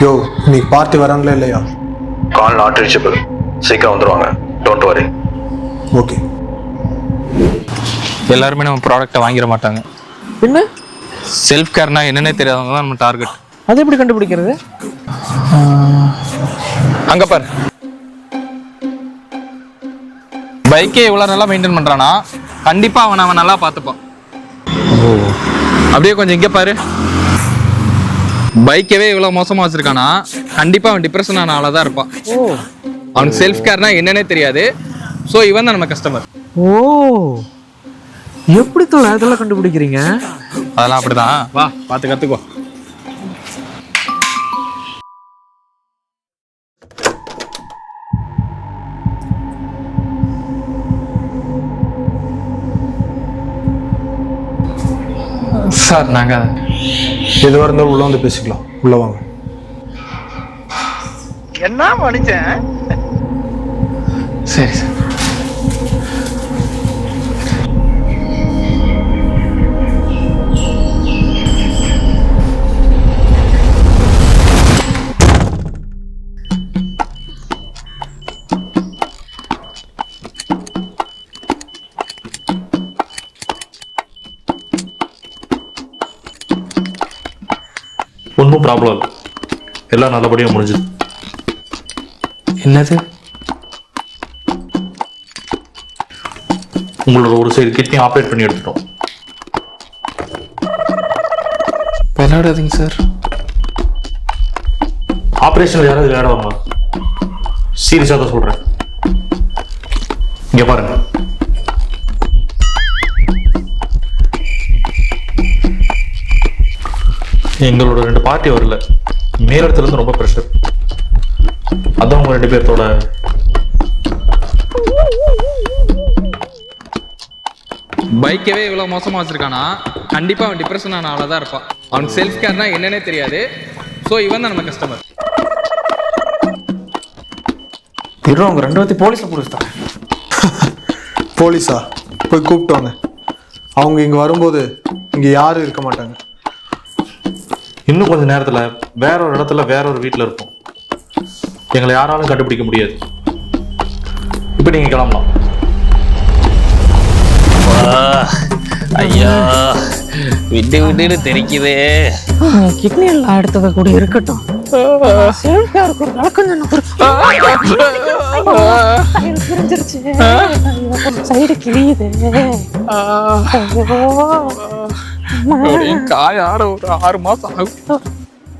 யோ நீ பார்ட்டி வராங்களா இல்லையா? கால் நாட் ரீச்சபிள். சீக்கிரம் வந்துடுவாங்க. Don't worry. ஓகே. எல்லாருமே நம்ம ப்ராடக்ட்டை வாங்கிட மாட்டாங்க. என்ன செல்ஃப் கேர்னா என்னன்னே தெரியாதவங்க தான் நம்ம டார்கெட். அது எப்படி கண்டுபிடிக்கிறது? அங்க பாரு, பைக்கே இவ்வளவு நல்லா மெயின்டைன் பண்றானா கண்டிப்பா அவன் நல்லா பார்த்துப்பான். அப்படியே கொஞ்சம் இங்க பாரு, பைக்கவே இவ்வளவு மோசமா வச்சிருக்கானா கண்டிப்பா அவன் டிப்ரெஷன் ஆன ஆளா தான் இருப்பான். அவனுக்கு செல்ஃப் கேர்னா என்னன்னே தெரியாது. ஸோ இவன் தான் நம்ம கஸ்டமர். ஓ, எப்படி தோழா அதெல்லாம் கண்டுபிடிக்கிறீங்க? அதெல்லாம் அப்படிதான், வா பார்த்து கத்துக்கோ. சார் நாங்கள் எதுவாக இருந்தாலும் உள்ள வந்து பேசிக்கலாம். உள்ள வாங்க. என்ன மனுஷன்? சரி சார். ஒன்றும் ப்ராப்ளம் இல்லை, எல்லாம் நல்லபடியாக முடிஞ்சுது. என்னது? உங்களோட ஒரு சைடு கிட்னி ஆப்ரேட் பண்ணி எடுத்துட்டோம். விளையாடாதீங்க சார். ஆப்ரேஷனில் யாராவது விளையாடுவாங்க? சீரியஸாக தான் சொல்கிறேன். இங்கே பாருங்க, எங்களோட 2 பார்ட்டி வரல. மேலிடத்துல இருந்து ரொம்ப ப்ரெஷர். அதான் உங்க 2 பேர்த்தோட பைக்கவே இவ்வளவு மோசமா வச்சிருக்கானா கண்டிப்பா அவன் டிப்ரெஷன் ஆன ஆளா தான் இருப்பான். அவனுக்கு செல்ஃப் கேர்னா என்னன்னே தெரியாது. ஸோ இவன் தான் நம்ம கஸ்டமர். அவங்க 2 வாத்தி போலீஸ்ல போலீஸ் போலீஸா? போய் கூப்பிட்டு வாங்க. அவங்க இங்கே வரும்போது இங்கே யாரும் இருக்க மாட்டாங்க. இன்னும் கொஞ்ச நேரத்துல வேற ஒரு இடத்துல வேற ஒரு வீட்டுல இருப்போம். எங்களை யாராலும் கண்டுபிடிக்க முடியாது. இப்ப நீங்க கிளம்பலாம். ஐயா, விட்டு விட்டுன்னு தெரிக்குதே. கிட்னி எல்லாம் அடுத்தது கூட இருக்கட்டும். செல்ஃப் கேருக்கு ஒரு விளக்கம் புரிஞ்சிருச்சு. சைடு கிழியுது. காய ஆட ஒரு 6 மாசம் ஆகும்.